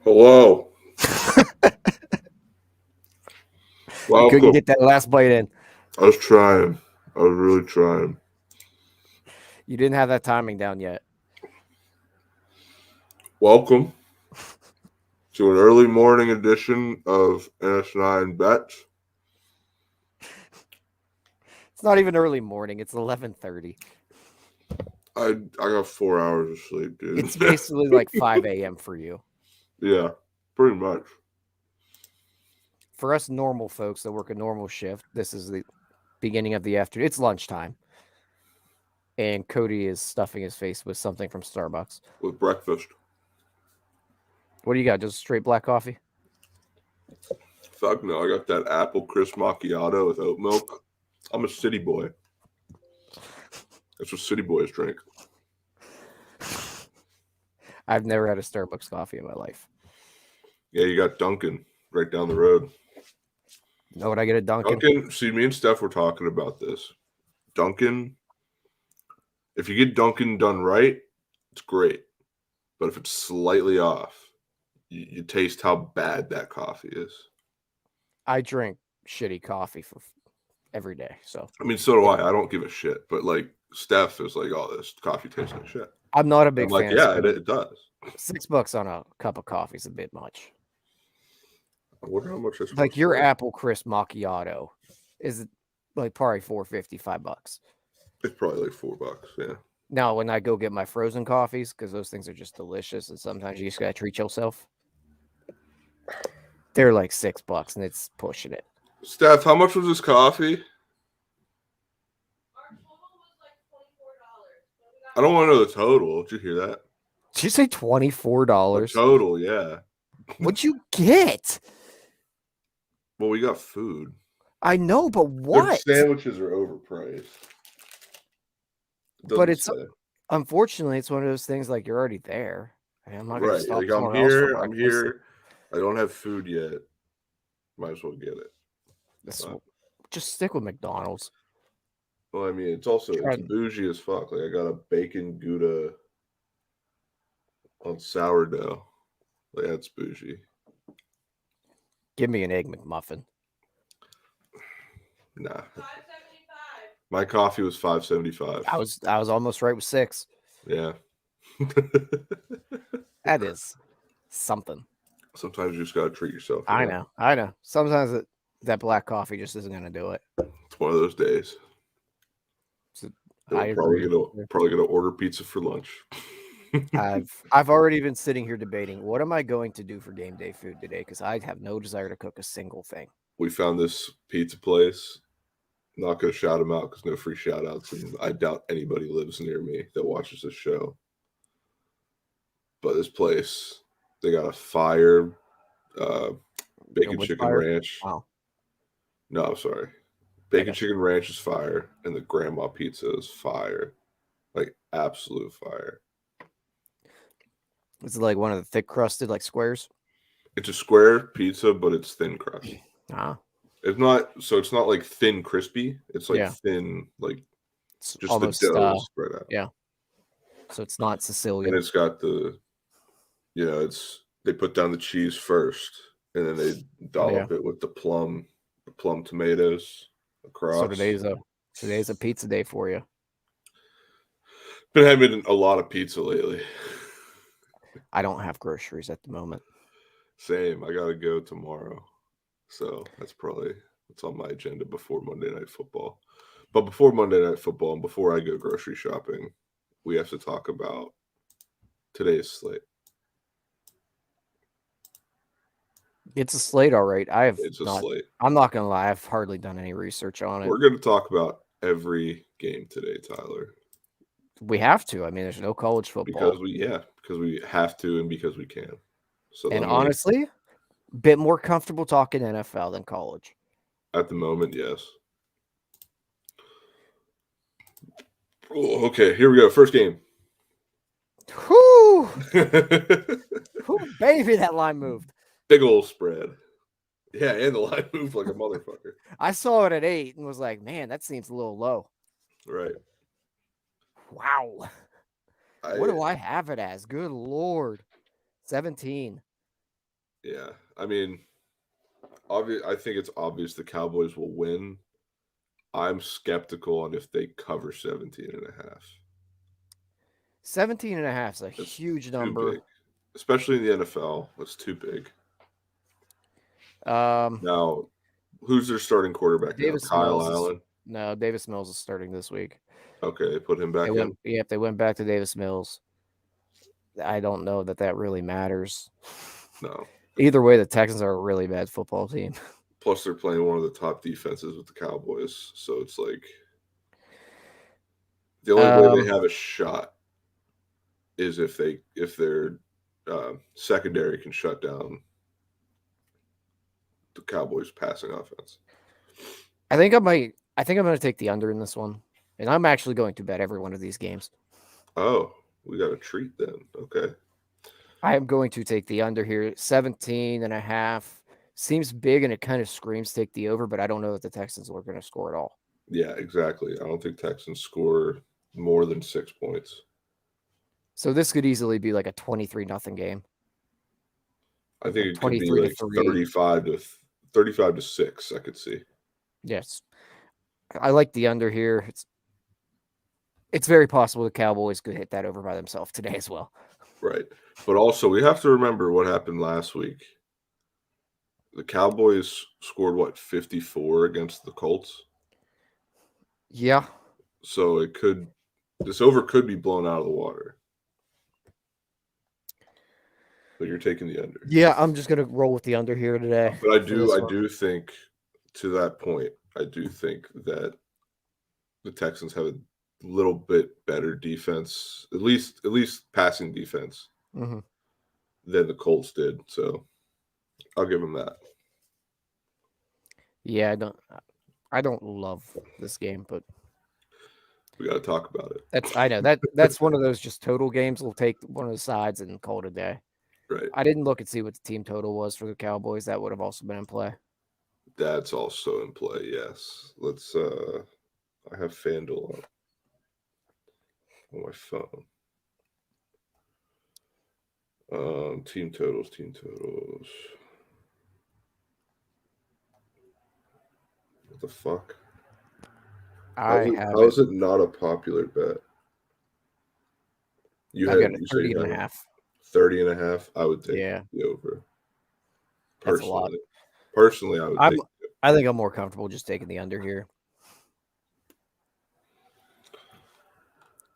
Hello. You couldn't Welcome. get that last bite in. I was trying. I was really trying. You didn't have that timing down yet. Welcome to an early morning edition of NS9BETS. It's not even early morning. It's 11:30. I got 4 hours of sleep, dude. It's basically like 5 a.m. for you. Yeah, pretty much. For us normal folks that work a normal shift, this is the beginning of the afternoon. It's lunchtime. And Cody is stuffing his face with something from Starbucks. With breakfast. What do you got? Just straight black coffee? Fuck no, I got that apple crisp macchiato with oat milk. I'm a city boy. That's what city boys drink. I've never had a Starbucks coffee in my life. Yeah, you got Dunkin' right down the road. Know what I get at Dunkin'? Dunkin', see, me and Steph were talking about this. Dunkin', if you get Dunkin' done right, it's great. But if it's slightly off, you taste how bad that coffee is. I drink shitty coffee for every day. So I mean, so do I. I don't give a shit. But like Steph is like, oh, this coffee tastes like shit. I'm not a I'm big like, fan. yeah, it does. $6 on a cup of coffee is a bit much. I wonder how much this Like your for. apple crisp macchiato is like probably $4.50, $5. It's probably like $4. Yeah. Now, when I go get my frozen coffees, because those things are just delicious, and sometimes you just gotta treat yourself. They're like $6, and it's pushing it. Steph, how much was this coffee? I don't want to know the total. Did you hear that? Did you say The $24? total, yeah. What'd you get? Well, we got food. I know, but what? Their sandwiches are overpriced. But it's unfortunately, it's one of those things like you're already there. I'm not gonna stop Like, somewhere else for I'm breakfast. here. I don't have food yet. Might as well get it. Just stick with McDonald's. Well, I mean, it's bougie as fuck. Like, I got a bacon Gouda on sourdough. Like, that's bougie. Give me an egg McMuffin. Nah. $5.75. My coffee was $5.75. I was almost right with $6. Yeah. That is something. Sometimes you just gotta treat yourself. I know. Sometimes that black coffee just isn't gonna do it. It's one of those days. So I'm probably gonna order pizza for lunch. I've already been sitting here debating what am I going to do for game day food today, because I have no desire to cook a single thing. We found this pizza place. Not gonna shout them out because no free shout outs, and I doubt anybody lives near me that watches this show. But this place, they got a fire bacon chicken ranch. Wow. No, I'm sorry. Bacon chicken ranch is fire, and the grandma pizza is fire. Like, absolute fire. Is it like one of the thick crusted, like squares? It's a square pizza, but it's thin crust. It's not like thin crispy. It's like thin, like it's just almost, the dough spread out. Yeah. So it's not Sicilian. And it's got they put down the cheese first, and then they dollop it with the plum tomatoes across. So today's a pizza day for you. Been having a lot of pizza lately. I don't have groceries at the moment. Same. I gotta go tomorrow, so that's on my agenda before Monday Night Football. But before Monday Night Football and before I go grocery shopping, we have to talk about today's slate. It's a slate, all right. Slate. I'm not gonna lie, I've hardly done any research on it. We're gonna talk about every game today, Tyler. We have to. I mean, there's no college football. Because we have to, and because we can. So honestly, a bit more comfortable talking NFL than college. At the moment, yes. Oh, okay, here we go. First game. Whoo! Whoo, baby, that line moved. Big old spread. Yeah, and the line moved like a motherfucker. I saw it at 8 and was like, man, that seems a little low. Right. Wow. What do I have it as? Good Lord. 17. Yeah. I mean, I think it's obvious the Cowboys will win. I'm skeptical on if they cover 17 and a half. 17 and a half is a That's huge too number. big, especially in the NFL. That's too big. Um, Now, who's their starting quarterback now? Davis Kyle Mills is Allen. no, Davis Mills is starting this week. Okay, they put him back in. They went back to Davis Mills. I don't know that really matters. No. Either way, the Texans are a really bad football team. Plus, they're playing one of the top defenses with the Cowboys, so it's like the only way they Um, have a shot is if their secondary can shut down the Cowboys' passing offense. I think I'm going to take the under in this one, and I'm actually going to bet every one of these games. Oh, we got a treat then. Okay. I am going to take the under here. 17 and a half seems big, and it kind of screams take the over, but I don't know that the Texans are going to score at all. Yeah, exactly. I don't think Texans score more than 6 points. So this could easily be like a 23-0 game. I think Like it could be 23 to like 3. 35 to 6. I could see. Yes. I like the under here. It's very possible the Cowboys could hit that over by themselves today as well. Right. But also, we have to remember what happened last week. The Cowboys scored, what, 54 against the Colts? Yeah. So this over could be blown out of the water. But you're taking the under. Yeah, I'm just going to roll with the under here today. But I for this one. do think, to that point, I do think that the Texans have a little bit better defense, at least passing defense, Mm-hmm. than the Colts did. So I'll give them that. Yeah, I don't love this game, but We got to talk about it. I know that's one of those just total games. We'll take one of the sides and call it a day. Right. I didn't look and see what the team total was for the Cowboys. That would have also been in play. That's also in play, yes. Let's I have FanDuel up on my phone. Team totals. What the fuck? How is it not a popular bet? I've got a You say 30 you and a have half. 30 and a half. I would take Yeah. the over. That's a lot. Personally, I would take it. I think I'm more comfortable just taking the under here.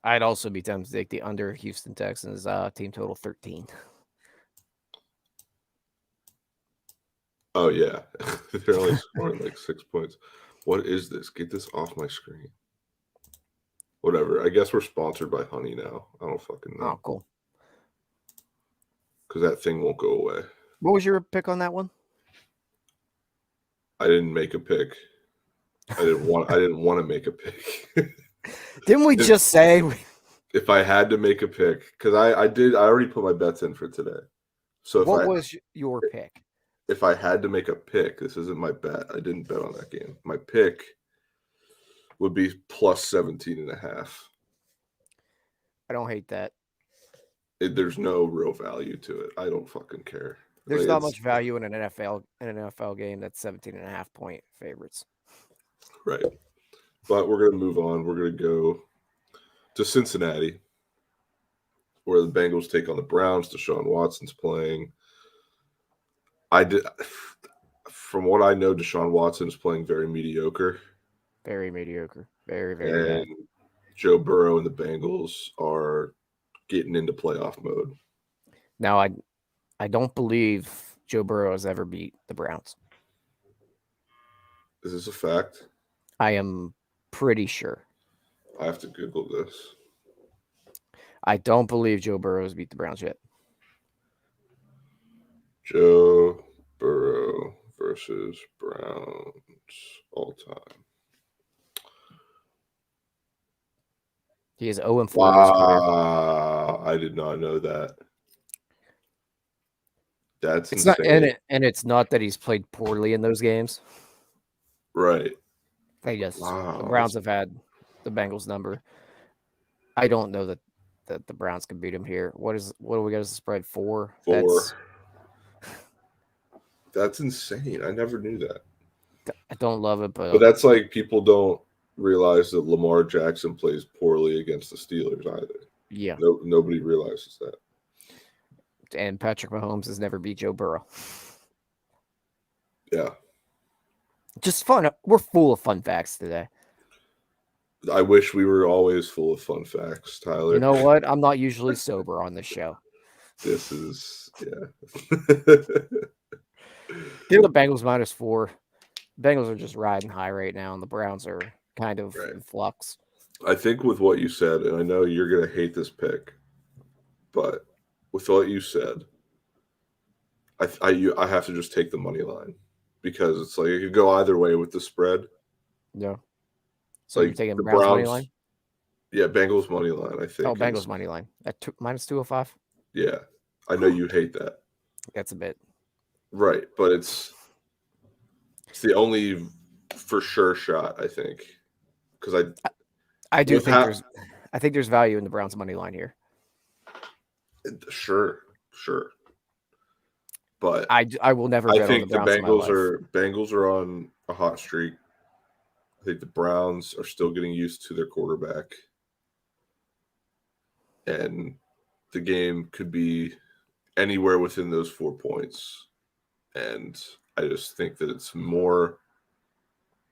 I'd also be tempted to take the under Houston Texans team total 13. Oh yeah. They're only scoring like 6 points. What is this? Get this off my screen. Whatever. I guess we're sponsored by Honey now. I don't fucking know. Oh, cool. Because that thing won't go away. What was your pick on that one? I didn't make a pick. I didn't want to make a pick. Didn't we just say if I had to make a pick, because I already put my bets in for today. So what was your pick? If I had to make a pick, this isn't my bet. I didn't bet on that game. My pick would be plus 17 and a half. I don't hate that. There's no real value to it. I don't fucking care. There's not much value in an NFL game that's 17 and a half point favorites. Right. But we're going to move on. We're going to go to Cincinnati, where the Bengals take on the Browns. Deshaun Watson's playing. From what I know, Deshaun Watson is playing very mediocre. Very mediocre. Very, very bad. Joe Burrow and the Bengals are getting into playoff mode. Now, I don't believe Joe Burrow has ever beat the Browns. Is this a fact? I am pretty sure. I have to Google this. I don't believe Joe Burrow has beat the Browns yet. Joe Burrow versus Browns all time. He is 0-4 in his career. Wow, I did not know that. That's insane. And it's not that he's played poorly in those games. Right. The Browns have had the Bengals number. I don't know that the Browns can beat him here. What do we got as a spread? 4? 4. That's insane. I never knew that. I don't love it, But but that's like people don't realize that Lamar Jackson plays poorly against the Steelers either. yeah. No, nobody realizes that. And Patrick Mahomes has never beat Joe Burrow. Yeah. Just fun. We're full of fun facts today. I wish we were always full of fun facts, Tyler. You know what? I'm not usually sober on this show. This is, yeah. Give the Bengals -4. Bengals are just riding high right now, and the Browns are kind of Right. in flux. I think with what you said, and I know you're going to hate this pick, but with what you said, I have to just take the money line because it's like it could go either way with the spread. Yeah. So you're Like taking the Browns money line? Browns, yeah, Bengals money line. I Oh, think Bengals is money line at -205. yeah. I know you hate that, That's a bit. right? But it's the only for sure shot I think because I do with think there's value in the Browns money line here. sure, but I will never I bet on the think the Browns in my life. Bengals are on a hot streak. I think the Browns are still getting used to their quarterback, and the game could be anywhere within those 4 points. And I just think that it's more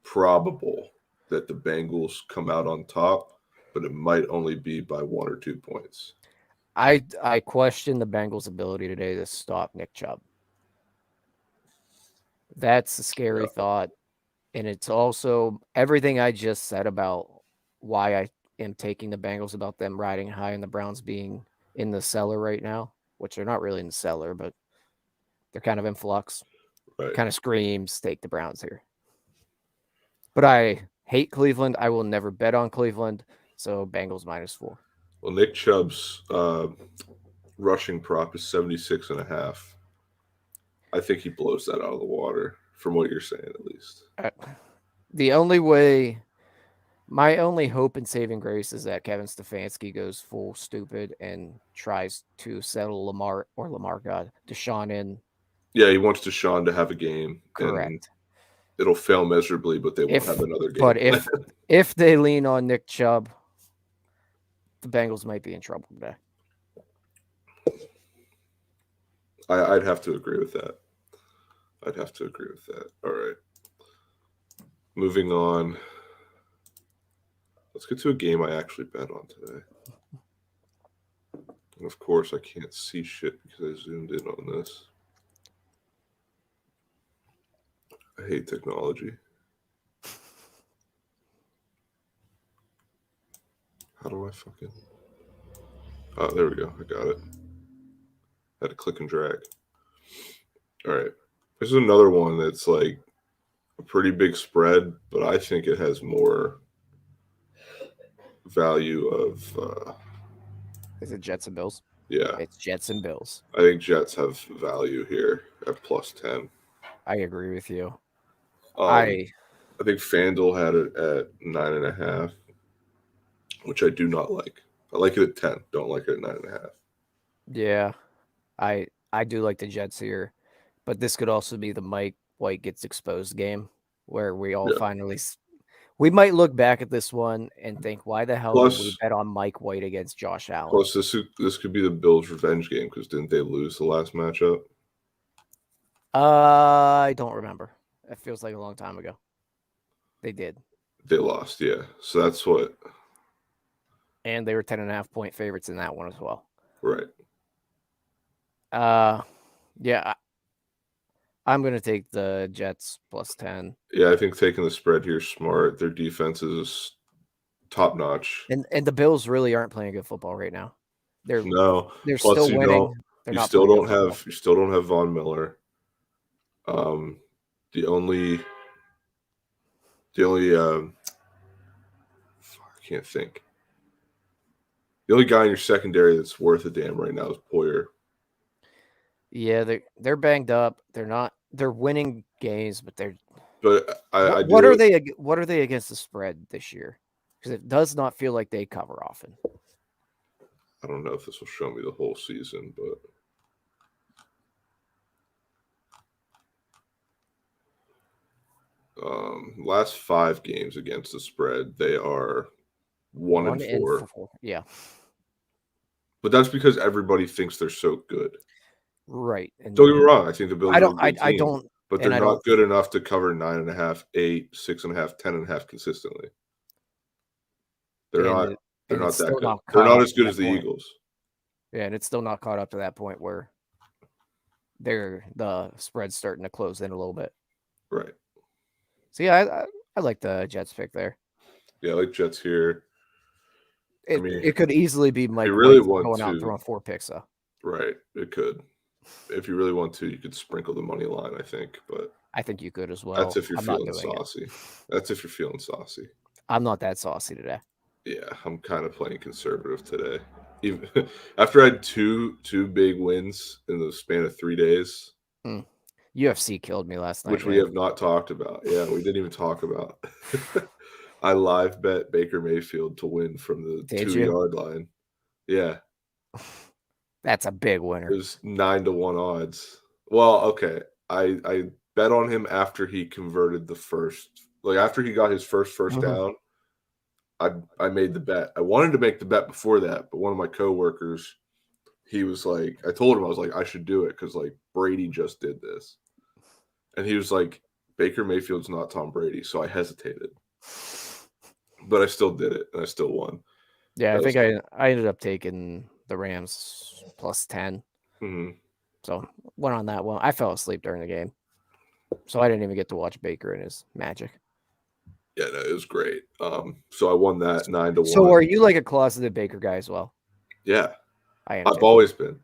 probable that the Bengals come out on top, but it might only be by 1 or 2 points. I question the Bengals' ability today to stop Nick Chubb. That's a scary Yeah, thought. And it's also everything I just said about why I am taking the Bengals, about them riding high and the Browns being in the cellar right now, which they're not really in the cellar, but they're kind of in flux. right. Kind of screams take the Browns here. But I hate Cleveland. I will never bet on Cleveland. So Bengals -4. Well, Nick Chubb's rushing prop is 76.5. I think he blows that out of the water, from what you're saying, at least. The only way, my only hope and saving grace is that Kevin Stefanski goes full stupid and tries to settle Deshaun in. Yeah, he wants Deshaun to have a game, and Correct. it'll fail miserably, but they won't have another game. But if they lean on Nick Chubb, the Bengals might be in trouble today. I'd have to agree with that. All right. Moving on. Let's get to a game I actually bet on today. And of course, I can't see shit because I zoomed in on this. I hate technology. How do I fucking... Oh, there we go. I got it. Had to click and drag. All right. This is another one that's like a pretty big spread, but I think it has more value of... Is it Jets and Bills? yeah. It's Jets and Bills. I think Jets have value here at +10. I agree with you. I think FanDuel had it at 9.5, which I do not like. I like it at 10. Don't like it at 9.5. Yeah, I do like the Jets here, but this could also be the Mike White gets exposed game where we all Yeah. finally we might look back at this one and think, why the hell did we bet on Mike White against Josh Allen? Plus, this could be the Bills' revenge game because didn't they lose the last matchup? I don't remember. It feels like a long time ago. They did. They lost, yeah. So that's what. And they were 10.5-point favorites in that one as well. Right. Yeah. I'm going to take the Jets +10. Yeah, I think taking the spread here is smart. Their defense is top notch. And the Bills really aren't playing good football right now. They're Plus, still winning. They're not playing good football. You still don't have Von Miller. The only I can't think. The only guy in your secondary that's worth a damn right now is Poyer. Yeah, they're banged up. They're winning games, but they're. But what are they against the spread this year? Because it does not feel like they cover often. I don't know if this will show me the whole season, but Last 5 games against the spread, they are 1-4. 4. Yeah. But that's because everybody thinks they're so good. Right. Don't And get me wrong, I think the Bills are a good I team, don't, but they're and I not don't good think, enough to cover 9.5, 8, 6.5, 10.5 consistently. They're not they're and it's not that still good. not They're caught not up as to good that as the point. Eagles. Yeah, and it's still not caught up to that point where the spread's starting to close in a little bit. Right. So yeah, I like the Jets pick there. Yeah, I like Jets here. I mean, It could easily be if you Mike really White want going out and to, throwing 4 picks though. right, it could. If you really want to, you could sprinkle the money line, I think, but I think you could as that's well. if you're I'm not feeling doing it. saucy. That's if you're feeling saucy. I'm not that saucy today. Yeah, I'm kind of playing conservative today. Even after I had two big wins in the span of 3 days, UFC killed me last night, which we man. have not talked about. Yeah, we didn't even talk about. I live bet Baker Mayfield to win from the Did you? 2-yard line. Yeah, That's a big it winner. was 9-1 odds. Well, okay, I bet on him after he converted the first, like after he got his first down. I made the bet. I wanted to make the bet before that, but one of my coworkers, he was like, I told him, I was like, I should do it because like Brady just did this, and he was like, Baker Mayfield's not Tom Brady, so I hesitated, but I still did it and I still won. Yeah, I That was think I ended up taking the Rams plus 10. Mhm. So went on that one. I fell asleep during the game, so I didn't even get to watch Baker and his magic. Yeah, no, it was great. So I won that 9-1. So are you like a closeted Baker guy as well? Yeah, I am I've too. always been.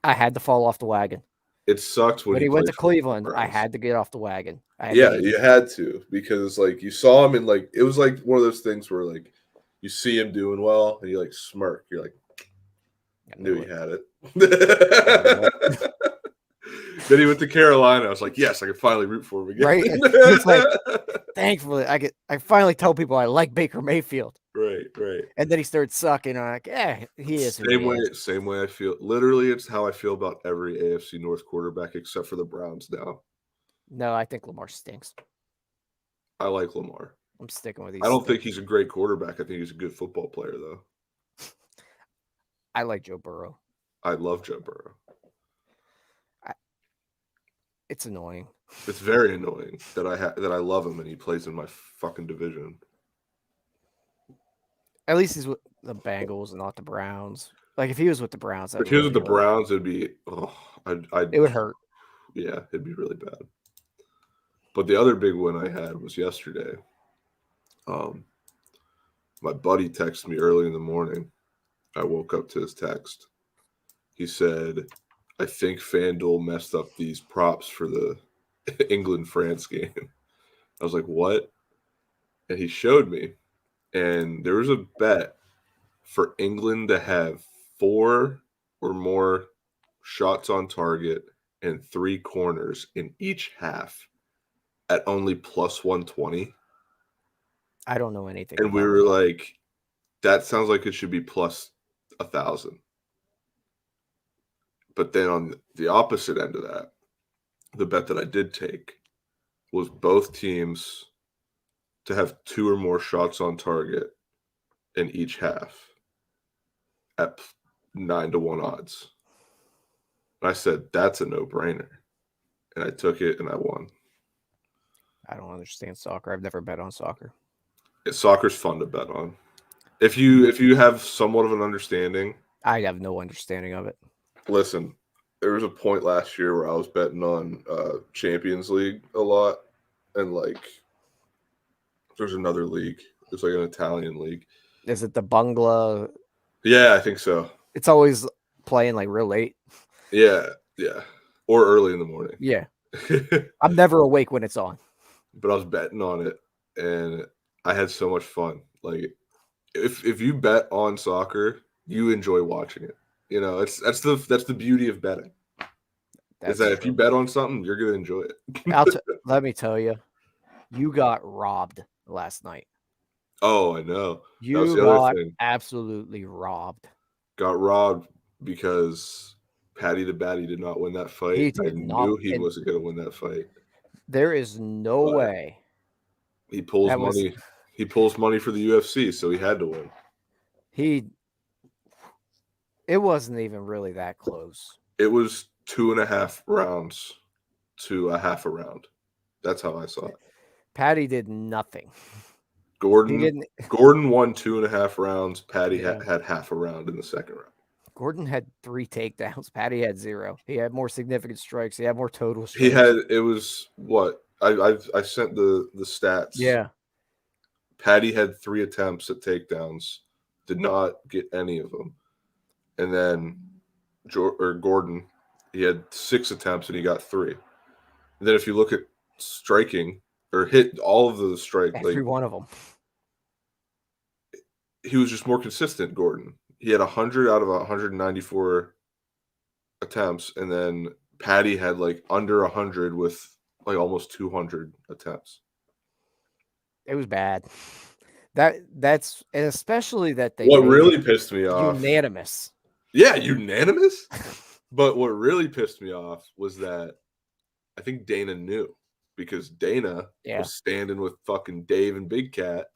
I had to fall off the wagon. It sucks when When he he went plays to for the Cleveland, I Browns. had to get off the wagon. I had to Yeah, hate you him. had to because like you saw him and like it was like one of those things where like you see him doing well and you like smirk. You're like, I knew knew he it. had it. Yep. Then he went to Carolina. I was like, yes, I can finally root for him again. Right? It's like, thankfully, I finally tell people I like Baker Mayfield. right. And then he started sucking. I'm like, he is who he is. Same way I feel. Literally, it's how I feel about every AFC North quarterback except for the Browns now. No, I think Lamar stinks. I like Lamar. I'm sticking with these. I don't think he's a great quarterback. I think he's a good football player, though. I like Joe Burrow. I love Joe Burrow. It's annoying. It's very annoying that I love him and he plays in my fucking division. At least he's with the Bengals and not the Browns. Like if he was with the Browns, If he was with the Browns, it'd be it would hurt. Yeah, it'd be really bad. But the other big win I had was yesterday. My buddy texted me early in the morning. I woke up to his text. He said, I think FanDuel messed up these props for the England-France game. I was like, what? And he showed me. And there was a bet for England to have 4 or more shots on target and 3 corners in each half at only plus 120. I don't know anything. And we were like, that sounds like it should be plus 1,000. But then on the opposite end of that, the bet that I did take was both teams to have 2 or more shots on target in each half at 9-1 odds. And I said, that's a no-brainer. And I took it and I won. I don't understand soccer. I've never bet on soccer. Soccer's fun to bet on. If you have somewhat of an understanding. I have no understanding of it. Listen, there was a point last year where I was betting on Champions League a lot. And like there's another league. There's like an Italian league. Is it the Bungla? Yeah, I think so. It's always playing like real late. Yeah. Or early in the morning. Yeah. I'm never awake when it's on. But I was betting on it and I had so much fun. Like if you bet on soccer, you enjoy watching it. You know, that's the beauty of betting. Is that if you bet on something, you're gonna enjoy it. Let me tell you, you got robbed last night. Oh, I know. You was the got other thing. absolutely robbed. Got robbed because Patty the Batty did not win that fight. I knew he wasn't going to win that fight. There is no way He pulls That was money. He pulls money for the UFC, so he had to win. he. It wasn't even really that close. It was 2.5 rounds to a half a round. That's how I saw it. Patty did nothing. He Gordon didn't. Gordon won 2.5 rounds. Patty Yeah. had half a round in the second round. Gordon had 3 takedowns. Patty had 0. He had more significant strikes. He had more total He strikes. had it was what I sent the stats. Yeah. Patty had 3 attempts at takedowns, did not get any of them, and then Gordon, he had 6 attempts and he got 3. And then if you look at striking or hit all of the strike, Every like one of them. he was just more consistent. Gordon, he had 100 out of 194 attempts, and then Patty had like under 100 with like almost 200 attempts. It was bad. That's and especially that they What made it really pissed me off, unanimous. yeah, unanimous. But what really pissed me off was that I think Dana knew because Dana Yeah. was standing with fucking Dave and Big Cat,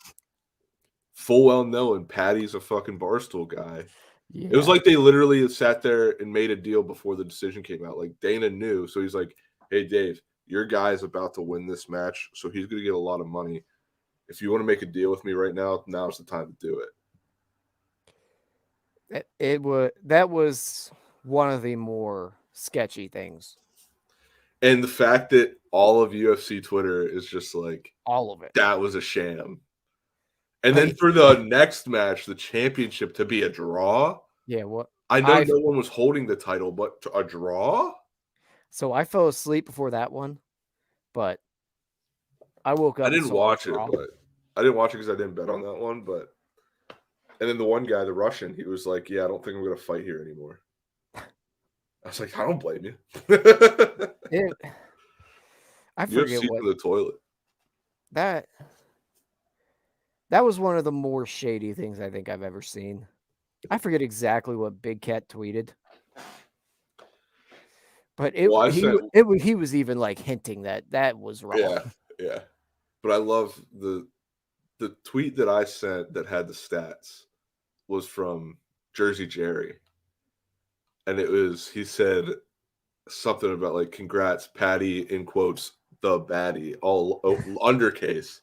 full well knowing Patty's a fucking Barstool guy. Yeah. It was like they literally sat there and made a deal before the decision came out. Like Dana knew, so he's like, "Hey, Dave, your guy's about to win this match, so he's going to get a lot of money. If you want to make a deal with me right now, now's the time to do it." That was one of the more sketchy things. And the fact that all of UFC Twitter is just like, All of it. that was a sham. And But then for the next match, the championship to be a draw. yeah, what I know no one was holding the title, but a draw? So I fell asleep before that one, but I woke up I and didn't saw watch the it, draw. but I didn't watch it because I didn't bet on that one. But and then the one guy, the Russian, he was like, "Yeah, I don't think I'm going to fight here anymore." I was like, "I don't blame you." I forget UFC what to the toilet. that was one of the more shady things I think I've ever seen. I forget exactly what Big Cat tweeted, but he was even like hinting that was wrong. Yeah. But I love the tweet that I sent that had the stats was from Jersey Jerry, and he said something about like, "Congrats, Patty," in quotes, the baddie, all undercase.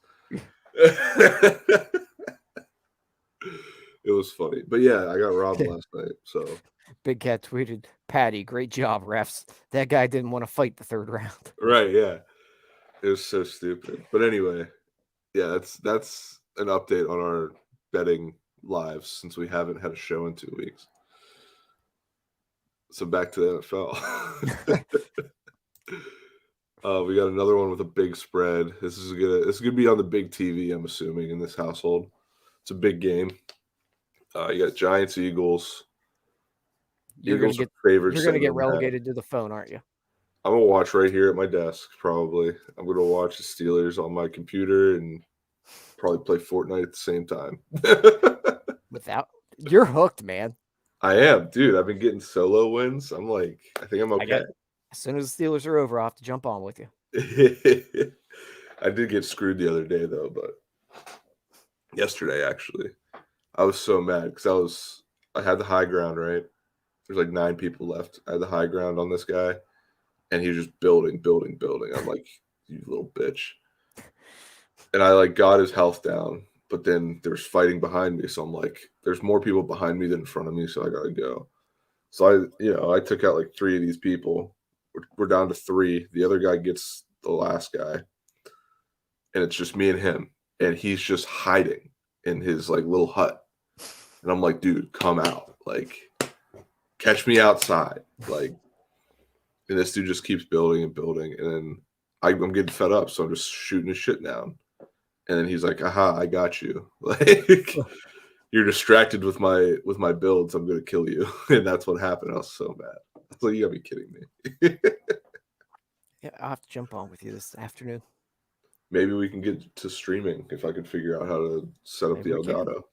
It was funny, but yeah, I got robbed last night. So Big Cat tweeted, "Patty, great job, refs. That guy didn't want to fight the 3rd round." right, yeah, it was so stupid. But anyway, yeah, that's an update on our betting lives since we haven't had a show in 2 weeks. So back to the NFL. We got another one with a big spread. This is gonna be on the big TV, I'm assuming, in this household. It's a big game. You got Giants, Eagles. You're Eagles gonna are favored. get relegated to the phone, aren't you? I'm gonna watch right here at my desk. Probably, I'm gonna watch the Steelers on my computer and probably play Fortnite at the same time. You're hooked, man. I am, dude. I've been getting solo wins. I'm like, I think I'm okay. As soon as the Steelers are over, I'll have to jump on with you. I did get screwed the other day though, but yesterday actually, I was so mad because I had the high ground, right? There's like 9 people left. I had the high ground on this guy, and he was just building. I'm like, you little bitch. And I like got his health down, but then there's fighting behind me. So I'm like, there's more people behind me than in front of me, so I gotta go. So I took out like 3 of these people. We're down to 3. The other guy gets the last guy, and it's just me and him, and he's just hiding in his like little hut. And I'm like, dude, come out, like, catch me outside, like. And this dude just keeps building and building, and then I'm getting fed up, so I'm just shooting his shit down. And then he's like, "Aha, I got you! Like, you're distracted with my builds. I'm gonna kill you." And that's what happened. I was so mad. I was like, "You gotta be kidding me!" Yeah, I'll have to jump on with you this afternoon. Maybe we can get to streaming if I could figure out how to set up the Elgato.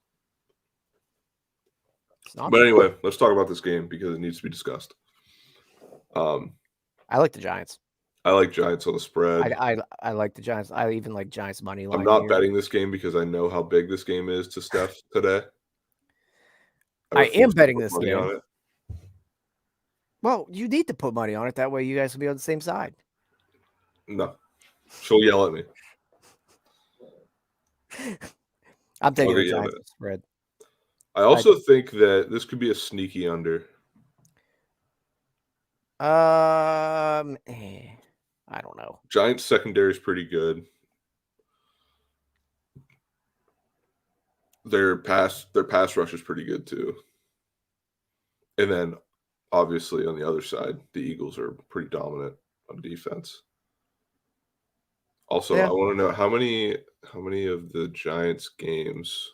But anyway, let's talk about this game because it needs to be discussed. I like the Giants. I like Giants on the spread. I like the Giants. I even like Giants money line I'm not here. betting this game because I know how big this game is to Steph today. I am refuse to betting put this money game. on it. Well, you need to put money on it. That way you guys will be on the same side. No. She'll yell at me. I'm taking the get yelled Giants at. spread. I also think that this could be a sneaky under. I don't know. Giants secondary is pretty good. Their pass rush is pretty good too. And then obviously on the other side, the Eagles are pretty dominant on defense. Also, Yeah. I want to know how many of the Giants games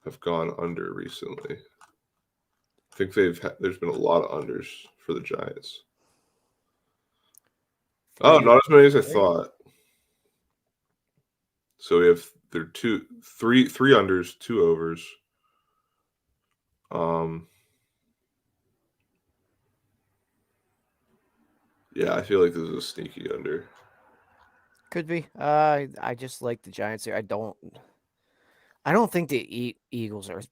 have gone under recently. I think there's been a lot of unders for the Giants. Oh, not as many as I thought. So we have three unders, 2 overs. Yeah, I feel like this is a sneaky under. Could be. I just like the Giants here. I don't think the Eagles are.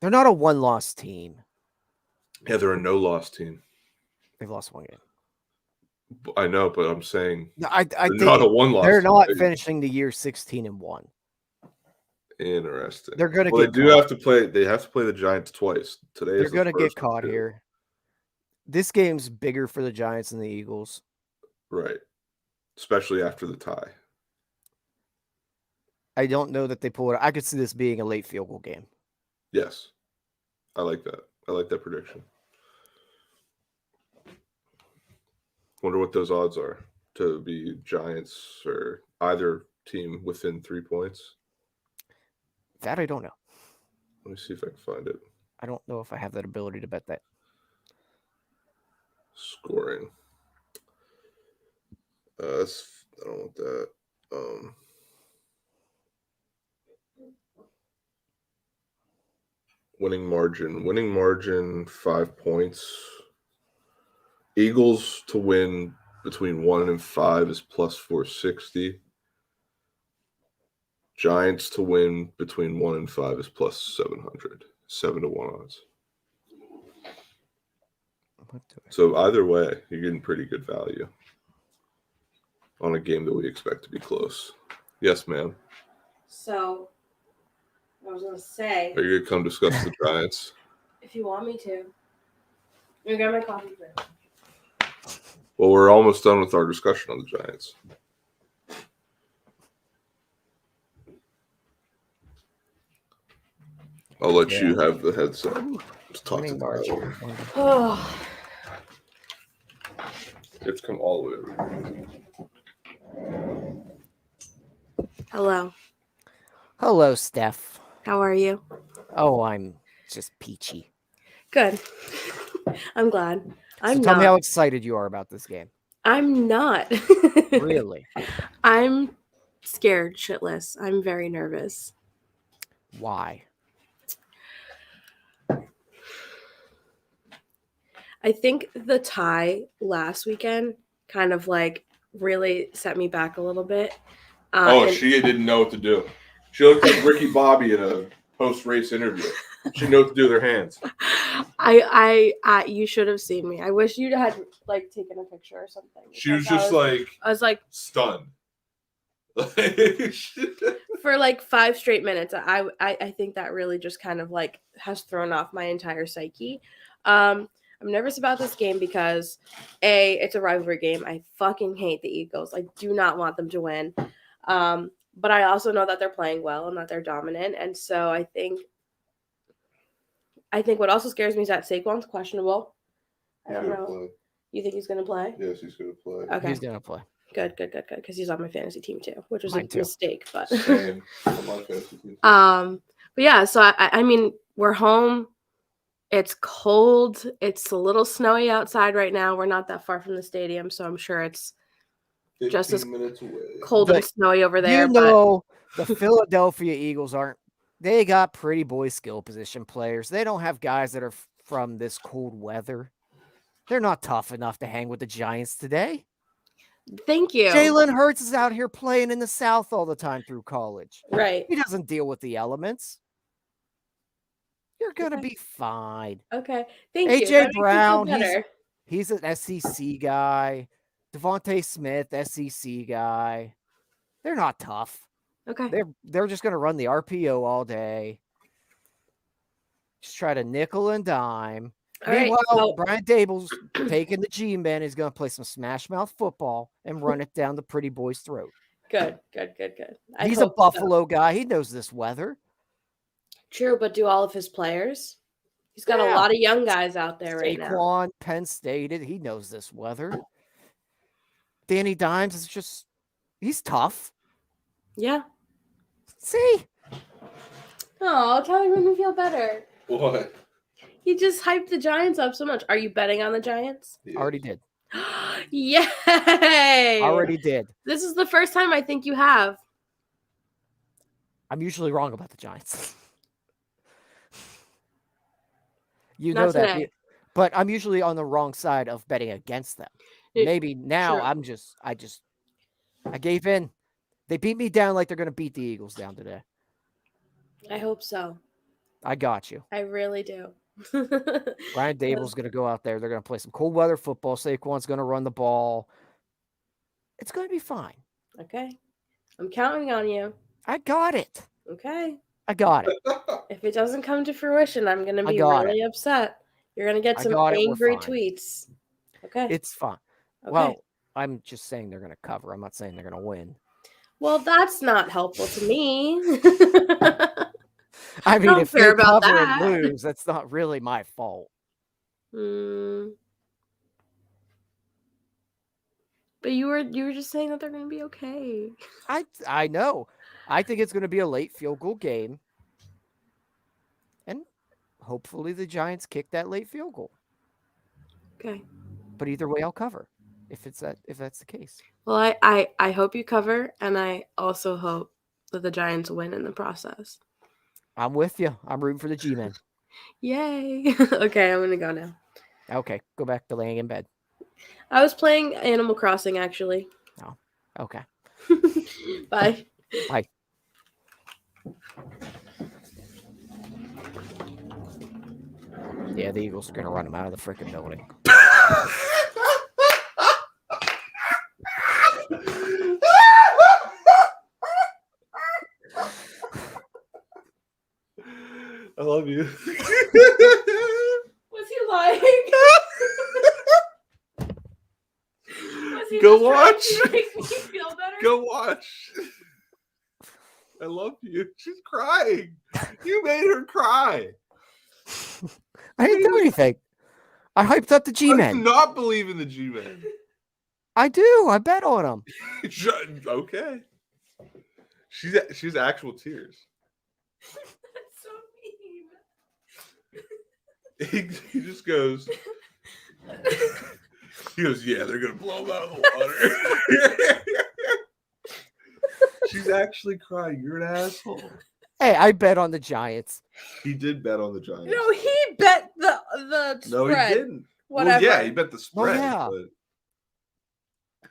They're not a one-loss team. Yeah, they're a no-loss team. They've lost one game. I know, but I'm saying I they're think not a one-loss. They're team. not finishing the year 16-1. Interesting. They're gonna Well, get they do caught. have to play. They have to play the Giants twice. Today They're is the gonna get first of caught 2. here. This game's bigger for the Giants than the Eagles. Right. Especially after the tie. I don't know that they pull it. I could see this being a late field goal game. Yes. I like that. I like that prediction. Wonder what those odds are to be Giants or either team within 3 points. That I don't know. Let me see if I can find it. I don't know if I have that ability to bet that. Scoring. I don't want that. Winning margin 5 points. Eagles to win between 1 and 5 is plus 460. Giants to win between 1 and 5 is plus 700. 7-1 odds. So either way, you're getting pretty good value on a game that we expect to be close. Yes, ma'am. So, I was going to say. Are you going to come discuss the Giants? If you want me to. I'm going to grab my coffee first. Well, we're almost done with our discussion on the Giants. I'll let you have the headset. Just talk to Tyler. Oh. It's come all the way over. Hello. Hello, Steph. How are you? Oh, I'm just peachy. Good. I'm glad. Tell me how excited you are about this game. I'm not. Really? I'm scared shitless. I'm very nervous. Why? I think the tie last weekend kind of like really set me back a little bit. She didn't know what to do. She looked like Ricky Bobby in a post-race interview. She knew what to do with her hands. You should have seen me. I wish you had like taken a picture or something. She was just I was like stunned. For like 5 straight minutes. I think that really just kind of like has thrown off my entire psyche. I'm nervous about this game because it's a rivalry game. I fucking hate the Eagles. I do not want them to win. But I also know that they're playing well and that they're dominant. And so I think what also scares me is that Saquon's questionable. I don't know. Play. You think he's going to play? Yes, he's going to play. Okay. He's going to play. Good. Because he's on my fantasy team too, which was a mistake. But same on my fantasy team. But yeah, so I mean, we're home. It's cold. It's a little snowy outside right now. We're not that far from the stadium, so I'm sure it's just as cold and snowy over there. You know, the Philadelphia Eagles they got pretty boy skill position players. They don't have guys that are from this cold weather. They're not tough enough to hang with the Giants today. Thank you. Jalen Hurts is out here playing in the South all the time through college. Right. He doesn't deal with the elements. You're going to Okay. be fine. Okay. Thank you. AJ That makes me feel Brown, better. he's an SEC guy. Devontae Smith, SEC guy. They're not tough. Okay. They're just going to run the RPO all day. Just try to nickel and dime. All right. Meanwhile, So, Brian Dable's taking the G-Man. He's going to play some smash mouth football and run it down the pretty boy's throat. good. I He's a hope so. Buffalo guy. He knows this weather. True, but do all of his players? He's got a Yeah. lot of young guys out there right now. Saquon, Penn State, he knows this weather. Danny Dimes is just, he's tough. Yeah. See? Oh, Kelly made me feel better. What? He just hyped the Giants up so much. Are you betting on the Giants? Yeah. Already did. Yay! Already did. This is the first time I think you have. I'm usually wrong about the Giants. You Not know that. today. But I'm usually on the wrong side of betting against them. Maybe now true. I gave in. They beat me down like they're going to beat the Eagles down today. I hope so. I got you. I really do. Brian Dable's going to go out there. They're going to play some cold weather football. Saquon's going to run the ball. It's going to be fine. Okay. I'm counting on you. I got it. Okay. I got it. If it doesn't come to fruition, I'm going to I be got really upset. You're going to get I some got it. We're angry fine. tweets. Okay. It's fine. Okay. Well, I'm just saying they're going to cover. I'm not saying they're going to win. Well, that's not helpful to me. I mean, don't if they care about cover that. and lose, that's not really my fault. But you were just saying that they're going to be okay. I know. I think it's going to be a late field goal game. And hopefully the Giants kick that late field goal. Okay. But either way, I'll cover if that's the case. Well, I hope you cover, and I also hope that the Giants win in the process. I'm with you. I'm rooting for the G-Men. Yay. Okay, I'm going to go now. Okay, go back to laying in bed. I was playing Animal Crossing, actually. Okay. Bye. Bye. Yeah, the Eagles are going to run him out of the freaking building. I love you. Was he lying? Was he Go just trying watch. to make me feel better? Go watch. I love you. She's crying. You made her cry. I didn't do anything. I hyped up the I do G-Men. not believe in the G-Men. I do. I bet on them. Okay. She's actual tears. That's so mean. He just goes. He goes, yeah, they're gonna blow him out of the water. She's actually crying. You're an asshole. Hey, I bet on the Giants. He did bet on the Giants. No, he bet the No, spread. he didn't. Whatever. Well, yeah, he bet the spread. yeah.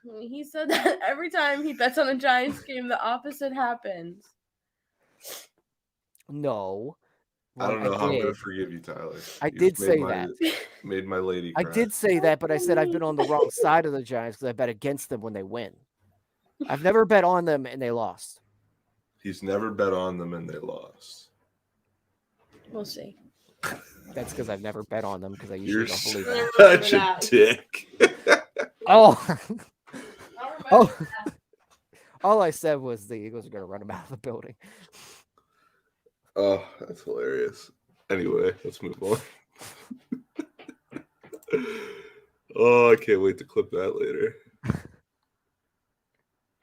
But He said that every time he bets on a Giants game, the opposite happens. No. I don't know how I'm did. gonna forgive you, Tyler. I You did just say made that. Made my lady I cry. did say that, but I said I've been on the wrong side of the Giants because I bet against them when they win. I've never bet on them and they lost. He's never bet on them and they lost. We'll see. That's because I've never bet on them because I You're usually don't believe them. such a dick. Oh. Oh. All I said was the Eagles are going to run him out of the building. Oh, that's hilarious. Anyway, let's move on. Oh, I can't wait to clip that later.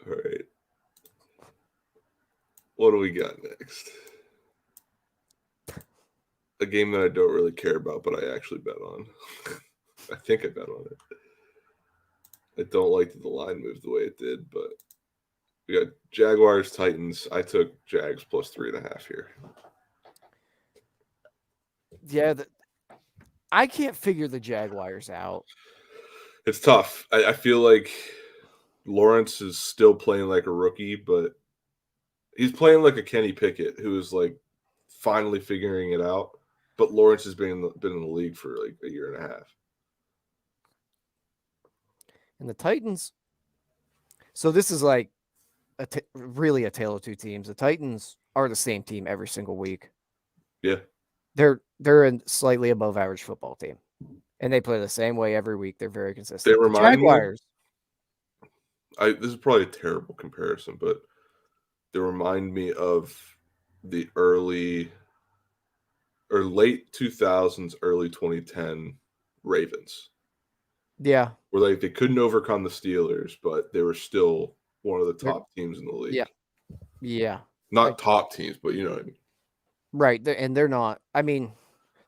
All right. What do we got next? A game that I don't really care about, but I actually bet on. I think I bet on it. I don't like that the line moved the way it did, but we got Jaguars, Titans. I took Jags plus 3.5 here. Yeah, I can't figure the Jaguars out. It's tough. I feel like Lawrence is still playing like a rookie, but he's playing like a Kenny Pickett, who is like finally figuring it out. But Lawrence has been in the league for like a year and a half. And the Titans. So this is like really a tale of two teams. The Titans are the same team every single week. Yeah, They're a slightly above average football team, and they play the same way every week. They're very consistent. they The remind me. Jaguars. This is probably a terrible comparison, but they remind me of the early or late 2000s, early 2010 Ravens, Yeah, where like they couldn't overcome the Steelers, but they were still one of the They're- top teams in the league. yeah, yeah. Not Like- top teams, but you know what I mean. Right, and they're not. I mean,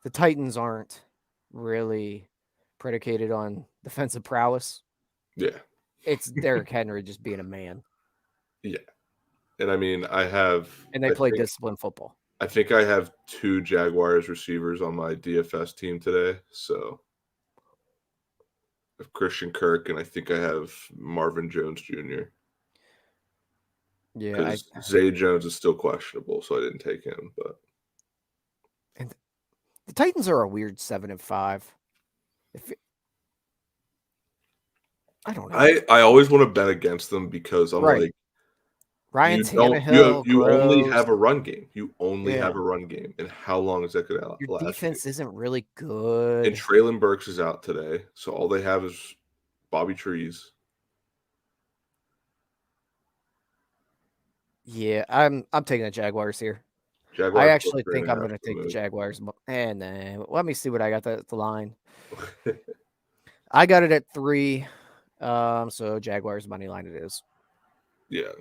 the Titans aren't really predicated on defensive prowess. Yeah, It's Derrick Henry just being a man, yeah. And I mean, and they play disciplined football. I think I have 2 Jaguars receivers on my DFS team today. So I have Christian Kirk, and I think I have Marvin Jones Jr. Yeah, because Zay Jones is still questionable, so I didn't take him. But the Titans are a weird 7-5. I don't know. I always want to bet against them because I'm Right. like, Ryan you don't Tannehill, you only Groves. have a run game. You only Yeah. have a run game, and how long is that going to Your last? defense you? isn't really And good. Traylon Burks is out today, so all they have is Bobby Trees. Yeah, I'm taking the Jaguars here. Jaguars I plus actually think I'm 3.5 going to take the move. Jaguars. And let me see what I got the line. I got it at 3. So Jaguars money line it is. Yeah,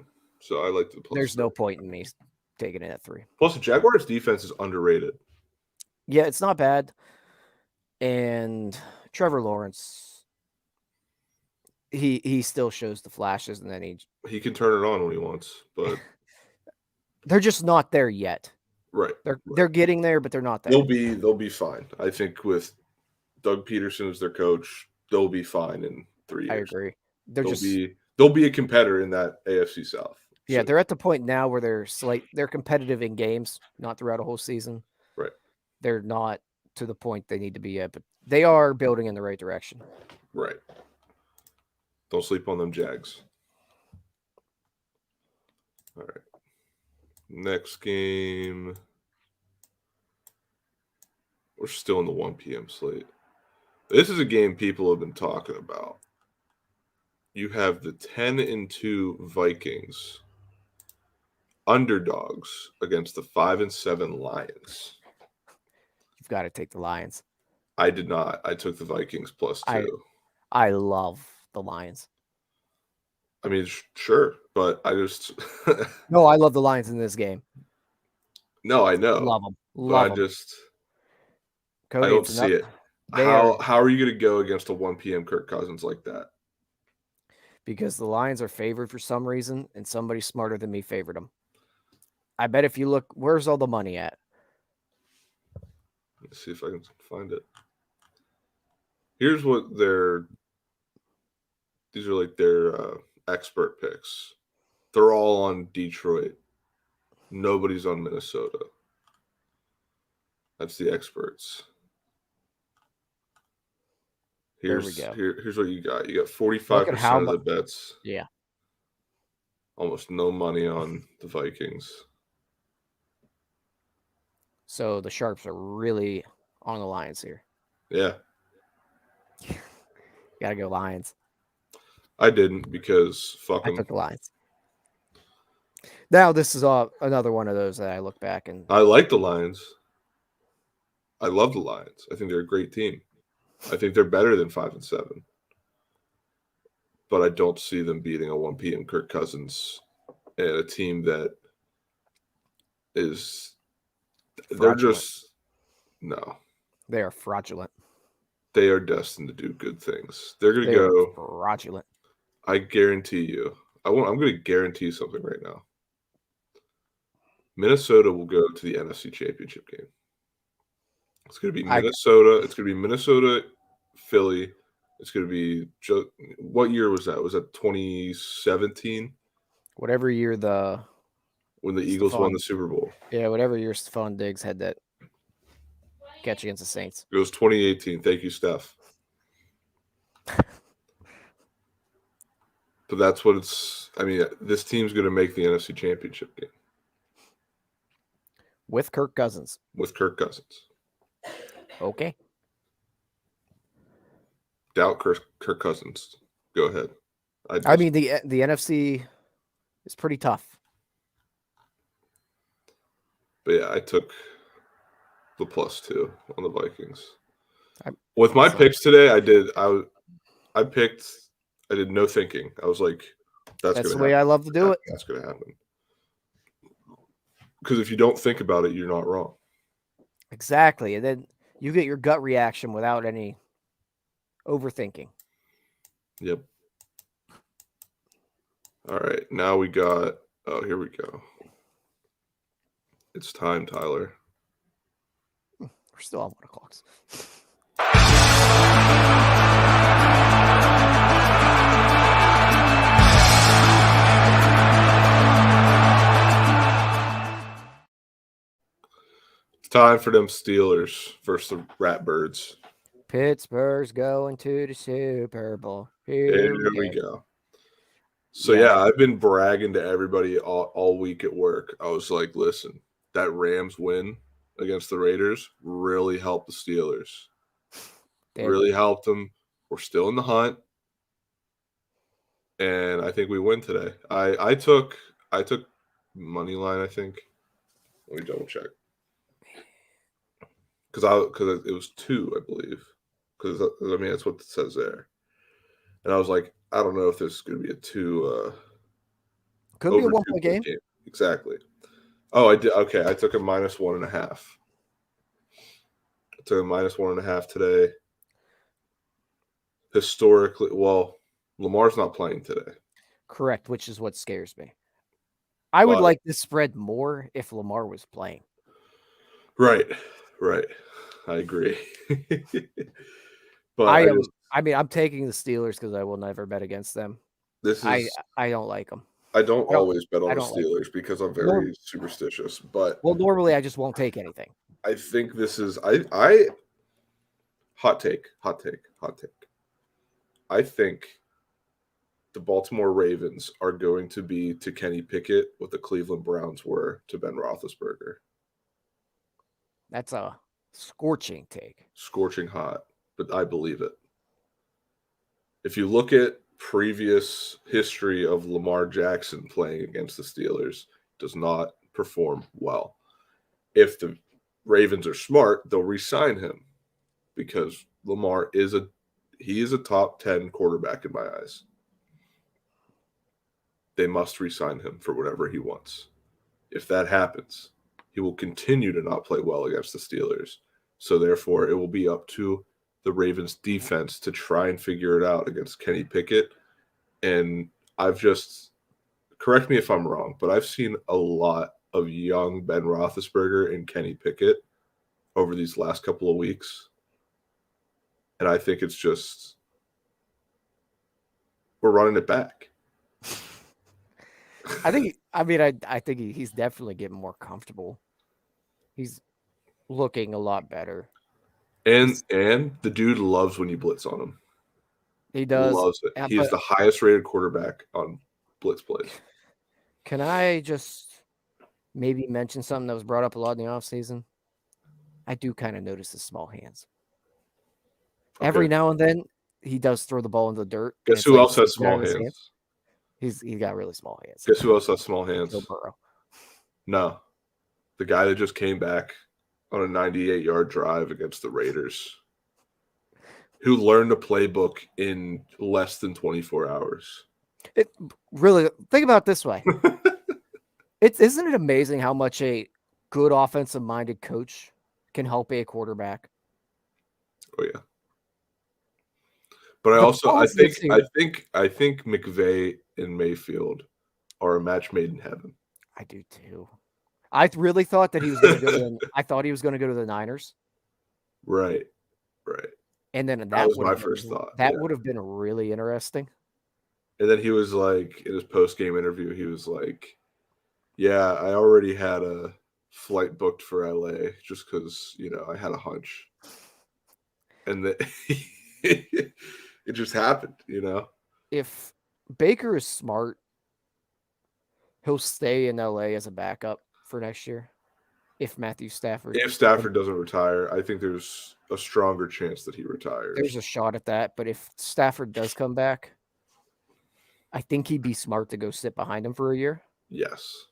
so I like the plus. There's no point in me taking it at 3. Plus, the Jaguars defense is underrated. Yeah, it's not bad. And Trevor Lawrence, he still shows the flashes, and then He can turn it on when he wants, but they're just not there yet. right, They're getting there, but they're not there. they'll be fine. I think with Doug Peterson as their coach, they'll be fine in 3 years. I agree. They'll be a competitor in that AFC South. Yeah, So, they're at the point now where they're competitive in games, not throughout a whole season. right. They're not to the point they need to be at, but they are building in the right direction. Right. Don't sleep on them Jags. All right. Next game. We're still in the 1 p.m. slate. This is a game people have been talking about. You have the 10-2 Vikings underdogs against the 5-7 Lions. You've got to take the Lions. I did not. I took the Vikings plus 2. I love the Lions. I mean, sure, but I just No, I love the Lions in this game. no, I know. Love them. But I don't see it. How are you going to go against a 1 p.m. Kirk Cousins like that? Because the Lions are favored for some reason, and somebody smarter than me favored them. I bet if you look, where's all the money at? Let's see if I can find it. Here's what these are like their expert picks. They're all on Detroit. Nobody's on Minnesota. That's the experts. There we go. Here's what you got. You got 45% of the bets. Yeah. Almost no money on the Vikings. So the Sharps are really on the Lions here. Yeah. Gotta go Lions. I didn't because fuck I them. took the Lions. Now this is another one of those that I look back and I like the Lions. I love the Lions. I think they're a great team. I think they're better than 5-7. But I don't see them beating a 1 p.m. Kirk Cousins and a team that is fraudulent. they're just no. They are fraudulent. They are destined to do good things. They're going to They are go fraudulent. I guarantee you. I'm going to guarantee something right now. Minnesota will go to the NFC Championship game. It's going to be Minnesota. It's going to be Minnesota, Philly. It's going to be what year was that? Was that 2017? Whatever year when the Eagles won the Super Bowl. Yeah, whatever year Stephon Diggs had that catch against the Saints. It was 2018. Thank you, Steph. But that's what it's. I mean, this team's going to make the NFC Championship game with Kirk Cousins. Okay. Doubt Kirk Cousins. Go ahead. I mean, the NFC is pretty tough. But yeah, I took the +2 on the Vikings. With my picks today, I did no thinking. I was like, that's the way I love to do it. That's going to happen. Because if you don't think about it, you're not wrong. Exactly. And then you get your gut reaction without any overthinking. Yep. All right. Now we got, here we go. It's time, Tyler. We're still on 1 o'clock. It's time for them Steelers versus the Ratbirds. Pittsburgh's going to the Super Bowl. Here we go. So, yeah, I've been bragging to everybody all week at work. I was like, listen, that Rams win against the Raiders really helped the Steelers. Really helped them. We're still in the hunt. And I think we win today. I took money line, I think. Let me double check. Because it was 2, I believe. Because, I mean, that's what it says there. And I was like, I don't know if this is going to be a 2. Could be a 1-point game. Exactly. Oh, I did. Okay, I took a -1.5. I took a -1.5 today. Historically, well, Lamar's not playing today. Correct, which is what scares me. I would like this spread more if Lamar was playing. Right. I agree. But I mean, I'm taking the Steelers because I will never bet against them. I don't like them. I don't always bet on the Steelers because I'm very superstitious. But normally I just won't take anything. I think this is hot take. I think the Baltimore Ravens are going to be to Kenny Pickett what the Cleveland Browns were to Ben Roethlisberger. That's a scorching take. Scorching hot, but I believe it. If you look at previous history of Lamar Jackson playing against the Steelers, does not perform well. If the Ravens are smart, they'll re-sign him because Lamar is a top 10 quarterback in my eyes. They must re-sign him for whatever he wants. If that happens, he will continue to not play well against the Steelers. So therefore, it will be up to the Ravens defense to try and figure it out against Kenny Pickett. And correct me if I'm wrong, but I've seen a lot of young Ben Roethlisberger and Kenny Pickett over these last couple of weeks. And I think it's just, we're running it back. I think he's definitely getting more comfortable. He's looking a lot better. And the dude loves when you blitz on him. He does. Loves it. He is the highest rated quarterback on blitz plays. Can I just maybe mention something that was brought up a lot in the offseason? I do kind of notice his small hands. Okay. Every now and then, he does throw the ball in the dirt. Guess who else has small hands? He's got really small hands. Guess who else has small hands? Joe Burrow. No. The guy that just came back on a 98-yard drive against the Raiders, who learned the playbook in less than 24 hours. Really, think about it this way. Isn't it amazing how much a good offensive-minded coach can help a quarterback? Oh, yeah. But I think McVay and Mayfield are a match made in heaven. I do too. I really thought that he was going to go to I thought he was going to go to the Niners. Right. Right. And then That that was would my have first been thought. that Yeah. would have been really interesting. And then he was like, in his post game interview, he was like, "Yeah, I already had a flight booked for LA just because I had a hunch, and that it just happened." If Baker is smart, he'll stay in LA as a backup for next year. If Matthew Stafford, If Stafford doesn't retire, I think there's a stronger chance that he retires. there's a shot at that. But if Stafford does come back, I think he'd be smart to go sit behind him for a year Yes.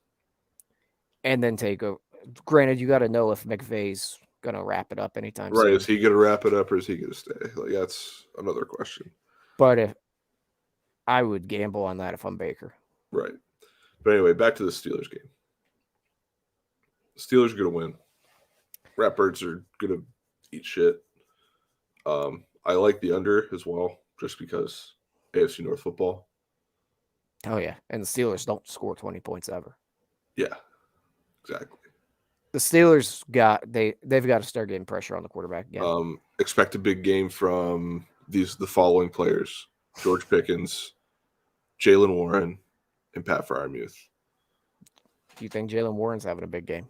and then take over. Granted, you got to know if McVay's going to wrap it up anytime Right. soon. Is he going to wrap it up or is he going to stay? Like, that's another question. But if I would gamble on that if I'm Baker. Right. But anyway, back to the Steelers game. Steelers are going to win. Ratbirds are going to eat shit. I like the under as well, just because AFC North football. Oh, yeah. And the Steelers don't score 20 points ever. Yeah, exactly. The Steelers they've got to start getting pressure on the quarterback again. Expect a big game from the following players: George Pickens, Jalen Warren, and Pat Freiermuth. Do you think Jalen Warren's having a big game?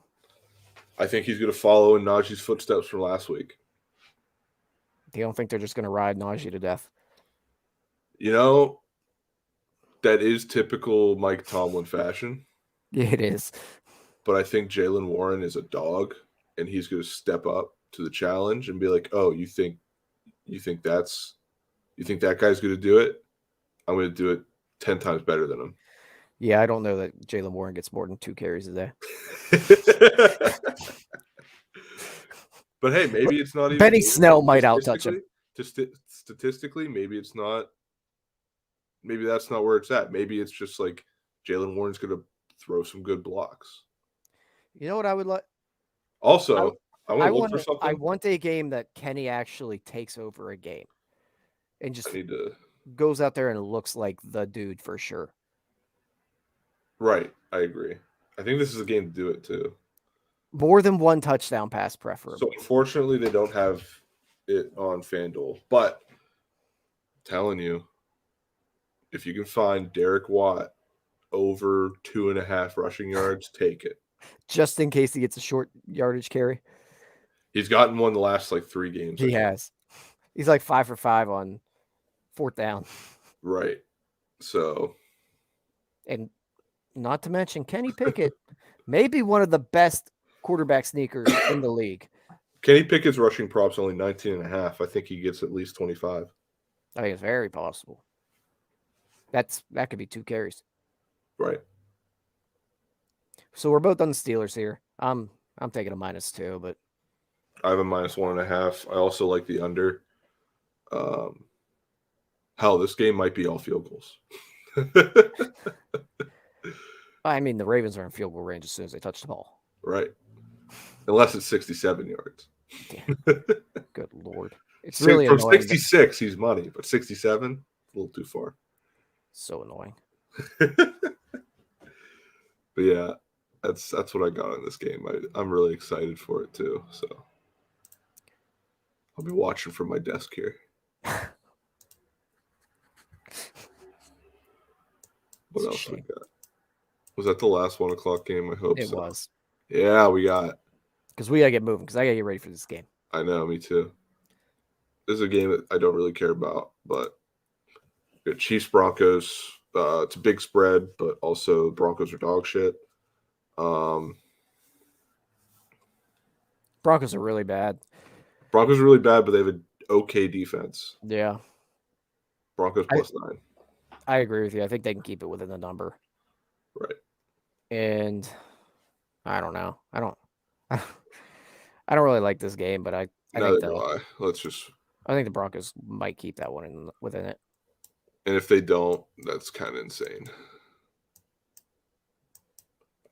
I think he's going to follow in Najee's footsteps from last week. You don't think they're just going to ride Najee to death? That is typical Mike Tomlin fashion. Yeah, it is. But I think Jalen Warren is a dog, and he's going to step up to the challenge and be like, "Oh, you think that guy's going to do it? I'm going to do it 10 times better than him." Yeah, I don't know that Jalen Warren gets more than 2 carries a day. But hey, maybe it's not even. Benny Snell might outtouch him. Statistically, maybe it's not. Maybe that's not where it's at. Maybe it's just like Jalen Warren's going to throw some good blocks. You know what I would like? Also, I want to look for something. I want a game that Kenny actually takes over a game and just goes out there and looks like the dude for sure. Right, I agree. I think this is a game to do it too. More than one touchdown pass, preferably. So unfortunately, they don't have it on FanDuel. But I'm telling you, if you can find Derek Watt over 2.5 rushing yards, take it. Just in case he gets a short yardage carry. He's gotten one the last 3 games. He has. He's 5 for 5 on 4th down. Right. So. And not to mention Kenny Pickett, maybe one of the best quarterback sneakers in the league. Kenny Pickett's rushing prop's only 19.5. I think he gets at least 25. I think it's very possible. That could be 2 carries. Right. So we're both on the Steelers here. I'm taking a -2, but I have a -1.5. I also like the under. Hell, this game might be all field goals. I mean, the Ravens are in field goal range as soon as they touch the ball. Right. Unless it's 67 yards. Damn. Good Lord. It's really from annoying. 66, he's money, but 67, a little too far. So annoying. But yeah, that's what I got in this game. I'm really excited for it too. So I'll be watching from my desk here. What else I got? Was that the last 1 o'clock game? I hope it so. was. Yeah, we got. Because we got to get moving, because I got to get ready for this game. I know, me too. This is a game that I don't really care about, but Chiefs Broncos. It's a big spread, but also Broncos are dog shit. Broncos are really bad. Broncos are really bad, but they have an okay defense. Yeah. Broncos +9. I agree with you. I think they can keep it within the number. Right. And I don't know. I don't really like this game, but I Neither think do I. I think the Broncos might keep that one within it. And if they don't, that's kind of insane.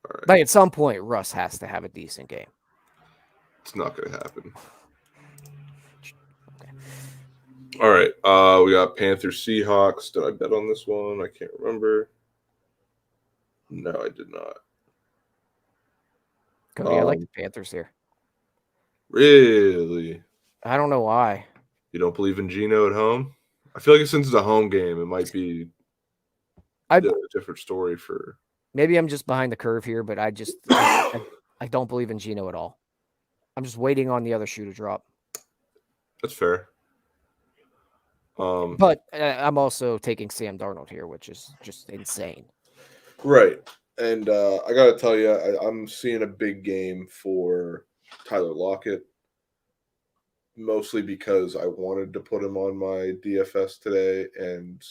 All right. But at some point, Russ has to have a decent game. It's not going to happen. Okay. All right. We got Panthers Seahawks. Did I bet on this one? I can't remember. No, I did not. Cody, I like the Panthers here. Really? I don't know why. You don't believe in Geno at home? I feel like since it's a home game, it might be I a different story for. maybe I'm just behind the curve here, but I don't believe in Geno at all. I'm just waiting on the other shoe to drop. That's fair. But I'm also taking Sam Darnold here, which is just insane. Right. And I got to tell you, I'm seeing a big game for Tyler Lockett, mostly because I wanted to put him on my DFS today, and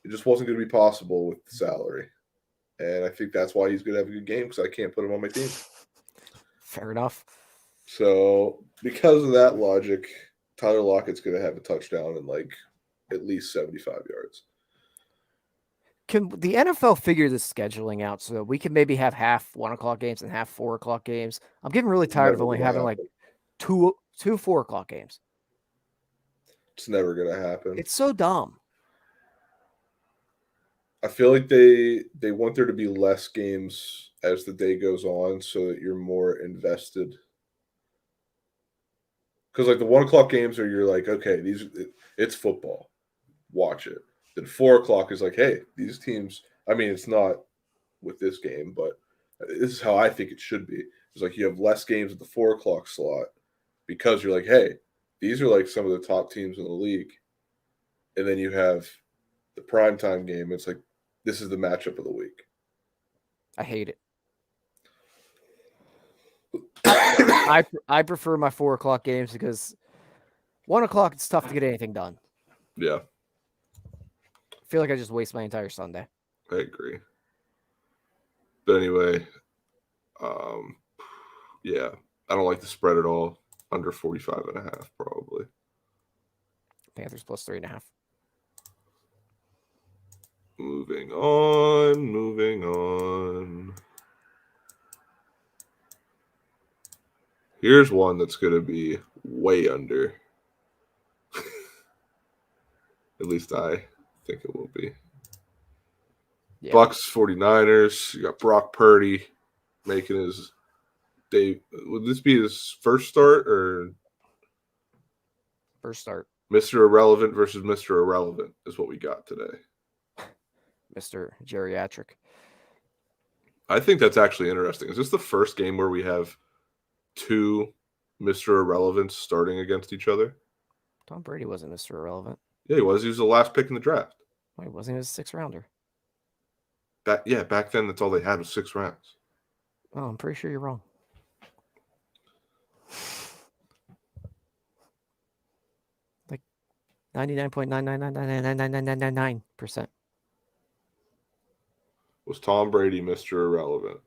it just wasn't going to be possible with the salary. And I think that's why he's going to have a good game, because I can't put him on my team. Fair enough. So because of that logic, Tyler Lockett's going to have a touchdown and like at least 75 yards. Can the NFL figure this scheduling out so that we can maybe have half 1 o'clock games and half 4 o'clock games? I'm getting really tired of only having like two 4 o'clock games. It's never going to happen. It's so dumb. I feel like they want there to be less games as the day goes on so that you're more invested. Because like the 1 o'clock games are you're like, okay, it's football. Watch it. Then 4 o'clock is like, hey, these teams, I mean, it's not with this game, but this is how I think it should be. It's like you have less games at the 4 o'clock slot because you're like, hey, these are like some of the top teams in the league. And then you have the primetime game. It's like, this is the matchup of the week. I hate it. I prefer my 4 o'clock games because 1 o'clock, it's tough to get anything done. Yeah. I feel like I just waste my entire Sunday. I agree. But anyway, yeah, I don't like the spread at all. Under 45.5, probably. Panthers plus 3.5. Moving on. Here's one that's going to be way under. At least I think it will be. Yeah. Bucks 49ers. You got Brock Purdy making his day. Would this be his first start or first start? Mr. Irrelevant versus Mr. Irrelevant is what we got today. Mr. Geriatric. I think that's actually interesting. Is this the first game where we have two Mr. Irrelevants starting against each other? Tom Brady wasn't Mr. Irrelevant. Yeah, he was. He was the last pick in the draft. Wait, wasn't he a 6th rounder? Back then that's all they had was 6 rounds. Oh, I'm pretty sure you're wrong. Like 99.999999999%. Was Tom Brady Mr. Irrelevant?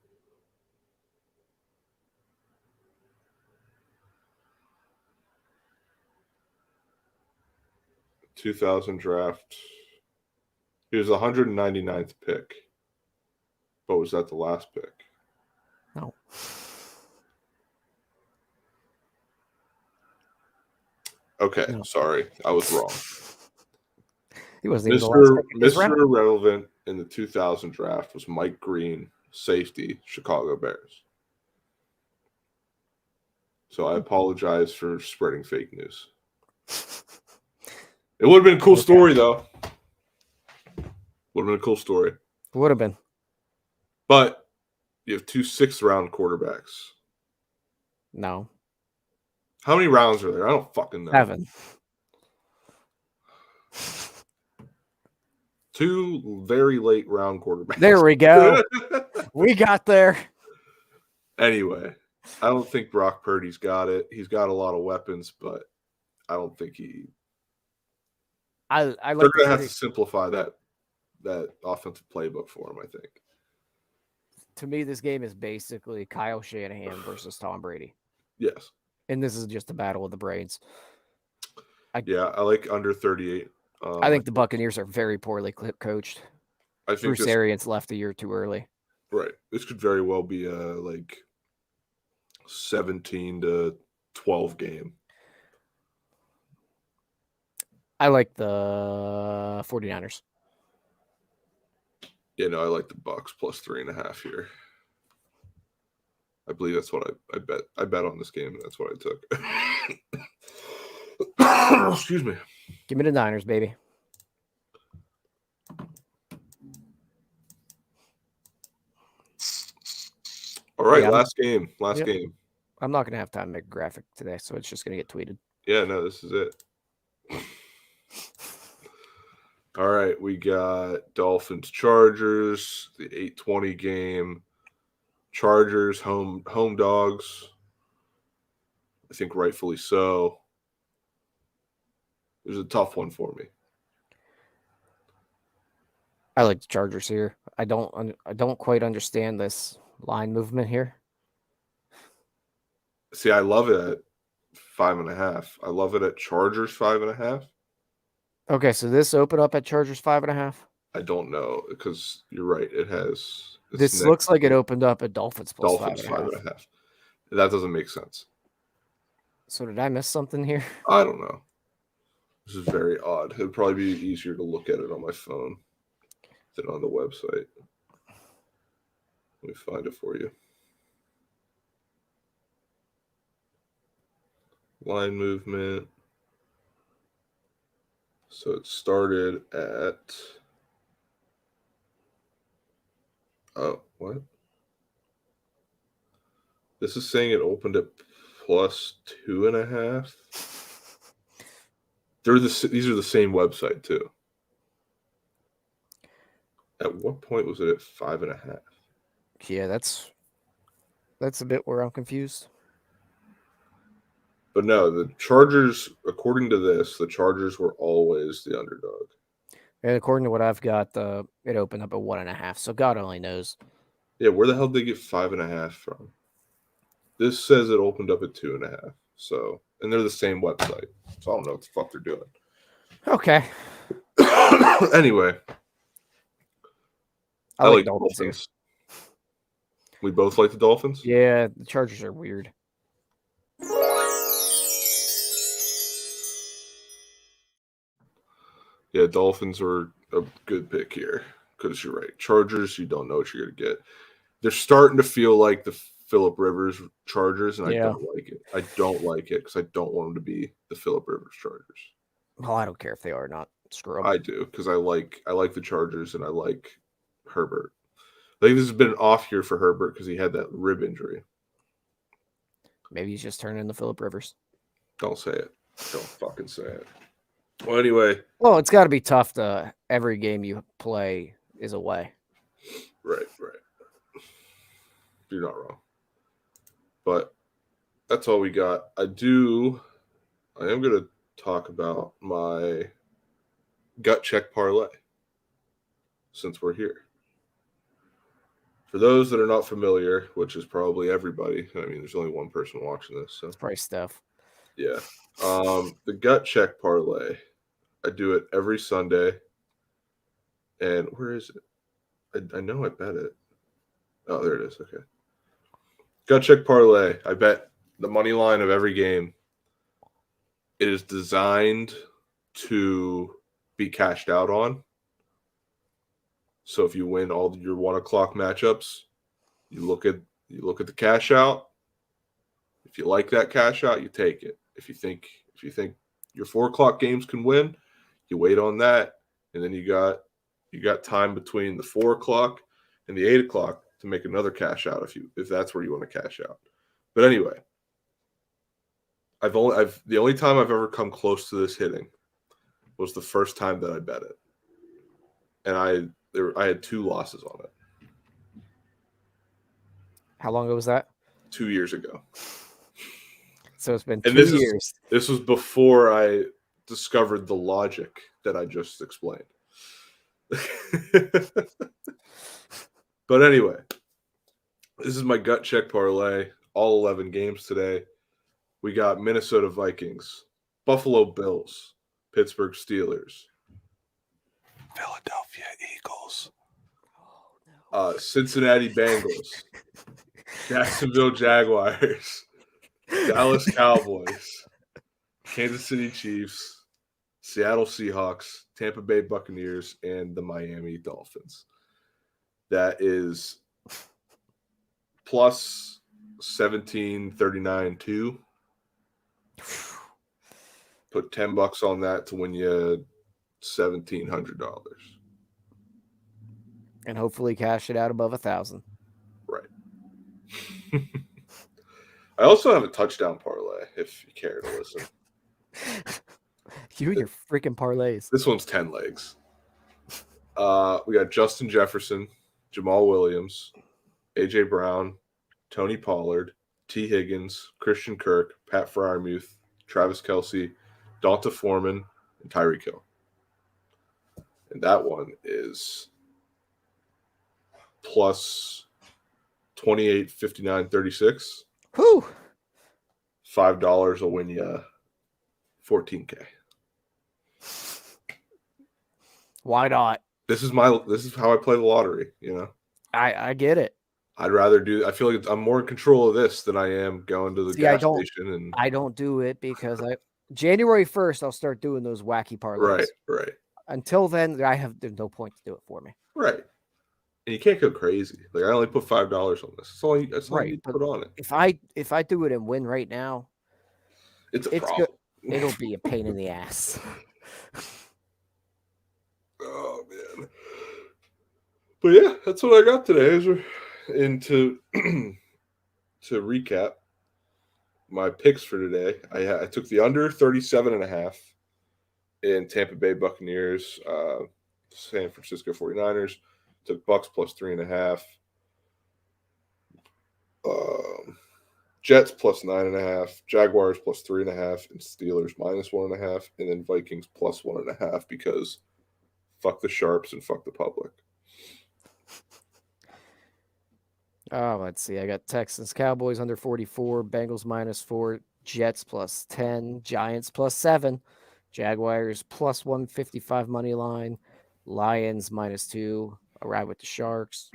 ...2000 draft. He was the 199th pick. But was that the last pick? No. Okay, no. Sorry. I was wrong. He wasn't even the last pick. Mr. Irrelevant in the 2000 draft was Mike Green, safety, Chicago Bears. So I apologize for spreading fake news. It would have been a cool story, though. Would have been a cool story. Would have been. But you have 2 6th-round quarterbacks. No. How many rounds are there? I don't fucking know. 7. 2 very late round quarterbacks. There we go. We got there. Anyway, I don't think Brock Purdy's got it. He's got a lot of weapons, but I don't think he. I like. They're going to have to simplify that offensive playbook for him, I think. To me, this game is basically Kyle Shanahan versus Tom Brady. Yes. And this is just a battle of the brains. I like under 38. I think the Buccaneers are very poorly coached. I think Bruce Arians left a year too early. Right. This could very well be a 17-12 game. I like the 49ers. Yeah, no, I like the Bucks plus 3.5 here. I believe that's what I bet. I bet on this game, and that's what I took. Excuse me. Give me the Niners, baby. All right, Yeah, last game. Yep. Game. I'm not gonna have time to make a graphic today, so it's just gonna get tweeted. Yeah, no, this is it. All right, we got Dolphins Chargers, the 8:20 game. Chargers home dogs. I think rightfully so. It was a tough one for me. I like the Chargers here. I don't quite understand this line movement here. See, I love it at 5.5. I love it at Chargers 5.5. Okay, so this opened up at Chargers 5.5. I don't know because you're right. It has. This looks like it opened up at Dolphins plus Dolphins 5.5. 5.5. That doesn't make sense. So did I miss something here? I don't know. This is very odd. It'd probably be easier to look at it on my phone than on the website. Let me find it for you. Line movement. So it started at. Oh, what? This is saying it opened at plus 2.5. These are the same website too. At what point was it at 5.5? Yeah, that's a bit where I'm confused. But no, the Chargers, according to this, the Chargers were always the underdog. And according to what I've got, it opened up at 1.5. So God only knows. Yeah, where the hell did they get 5.5 from? This says it opened up at 2.5. So, and they're the same website. So I don't know what the fuck they're doing. Okay. Anyway, I like Dolphins. We both like the Dolphins? Yeah, the Chargers are weird. Yeah, Dolphins are a good pick here because you're right. Chargers, you don't know what you're going to get. They're starting to feel like the Phillip Rivers Chargers, and Yeah. I don't like it. I don't like it because I don't want them to be the Phillip Rivers Chargers. Well, I don't care if they are or not. Screw them. I do because I like the Chargers and I like Herbert. I think this has been an off year for Herbert because he had that rib injury. Maybe he's just turning into Phillip Rivers. Don't say it. Don't fucking say it. Well, anyway. Well, it's got to be tough to every game you play is away. Right. You're not wrong. But that's all we got. I am going to talk about my gut check parlay since we're here. For those that are not familiar, which is probably everybody, I mean, there's only one person watching this. So. It's probably Steph. Yeah. The gut check parlay, I do it every Sunday. And where is it? I know I bet it. Oh, there it is. Okay. Gut check parlay. I bet the money line of every game. It is designed to be cashed out on. So if you win all your 1:00 matchups, you look at the cash out. If you like that cash out, you take it. If you think your 4:00 games can win, you wait on that, and then you got time between the 4:00 and the 8:00 to make another cash out if that's where you want to cash out. But anyway, the only time I've ever come close to this hitting was the first time that I bet it, and I had 2 losses on it. How long ago was that? 2 years ago. So it's been And 2 years. This was before I discovered the logic that I just explained. But anyway, this is my gut check parlay. All 11 games today. We got Minnesota Vikings, Buffalo Bills, Pittsburgh Steelers, Philadelphia Eagles, Cincinnati Bengals, Jacksonville Jaguars, Dallas Cowboys, Kansas City Chiefs, Seattle Seahawks, Tampa Bay Buccaneers, and the Miami Dolphins. That is plus 1739.2. Put $10 on that to win you $1,700. And hopefully cash it out above 1,000. Right. I also have a touchdown parlay if you care to listen. You and your freaking parlays. This one's 10 legs. We got Justin Jefferson, Jamal Williams, AJ Brown, Tony Pollard, T. Higgins, Christian Kirk, Pat Freiermuth, Travis Kelce, Donta Foreman, and Tyreek Hill. And that one is plus 28, 59, 36. Whew. $5 will win you $14K. Why not? This is how I play the lottery, you know. I get it. I'd rather do. I feel like I'm more in control of this than I am going to the gas station. And I don't do it because January 1st I'll start doing those wacky parlays. Right. Until then, there's no point to do it for me. Right. And you can't go crazy. Like I only put $5 on this. That's all you need to put on it. If I do it and win right now, it's a problem. It'll be a pain in the ass. Oh man. But yeah, that's what I got today. And to recap my picks for today, I took the under 37.5 in Tampa Bay Buccaneers, San Francisco 49ers. Took Bucks plus 3.5. Jets plus 9.5. Jaguars plus 3.5. And Steelers minus 1.5. And then Vikings plus 1.5 because fuck the sharps and fuck the public. Oh, let's see. I got Texans, Cowboys under 44, Bengals minus 4, Jets plus 10, Giants plus 7, Jaguars plus 155 money line, Lions minus 2, a ride with the Sharps,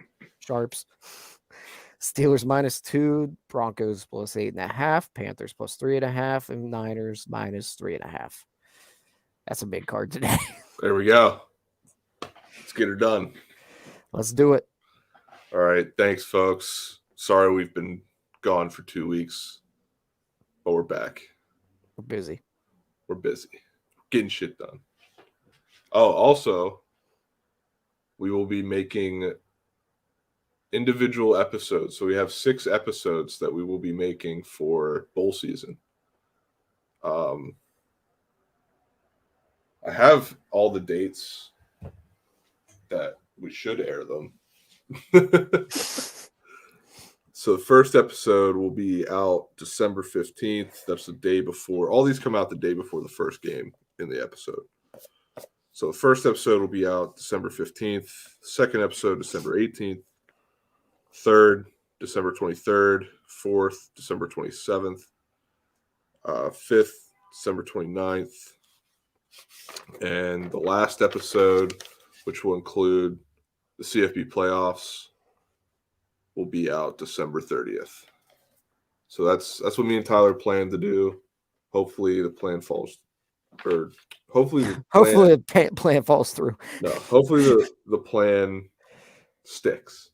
Steelers minus 2, Broncos plus 8.5, Panthers plus 3.5, and Niners minus 3.5. That's a big card today. There we go. Let's get her done. Let's do it. All right. Thanks, folks. Sorry we've been gone for 2 weeks, but we're back. We're busy. Getting shit done. Oh, also, we will be making individual episodes. So we have 6 episodes that we will be making for bowl season. I have all the dates that we should air them. So the first episode will be out December 15th. That's the day before. All these come out the day before the first game in the episode. So the first episode will be out December 15th. Second episode, December 18th. Third, December 23rd. Fourth, December 27th. Fifth, December 29th. And the last episode, which will include the CFB playoffs, will be out December 30th. So that's what me and Tyler plan to do. Hopefully the plan falls, or hopefully the plan falls through. No, hopefully the plan sticks,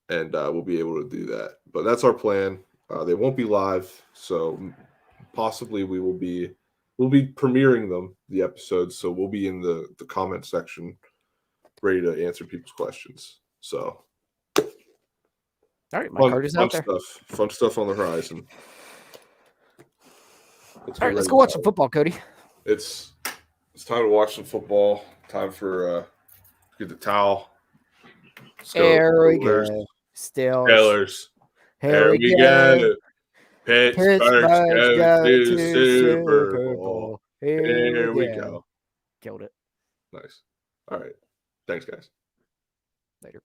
and we'll be able to do that. But that's our plan. They won't be live, so possibly we'll be premiering them, the episodes. So we'll be in the comment section, ready to answer people's questions. So. All right, my card is out there. Fun stuff on the horizon. All right, let's go watch some football, Cody. It's time to watch some football. Time for get the towel. There we go. Steelers. Here we go. Pittsburgh go to Super Super Bowl. Bowl. Here we go. Killed it. Nice. All right. Thanks, guys. Later.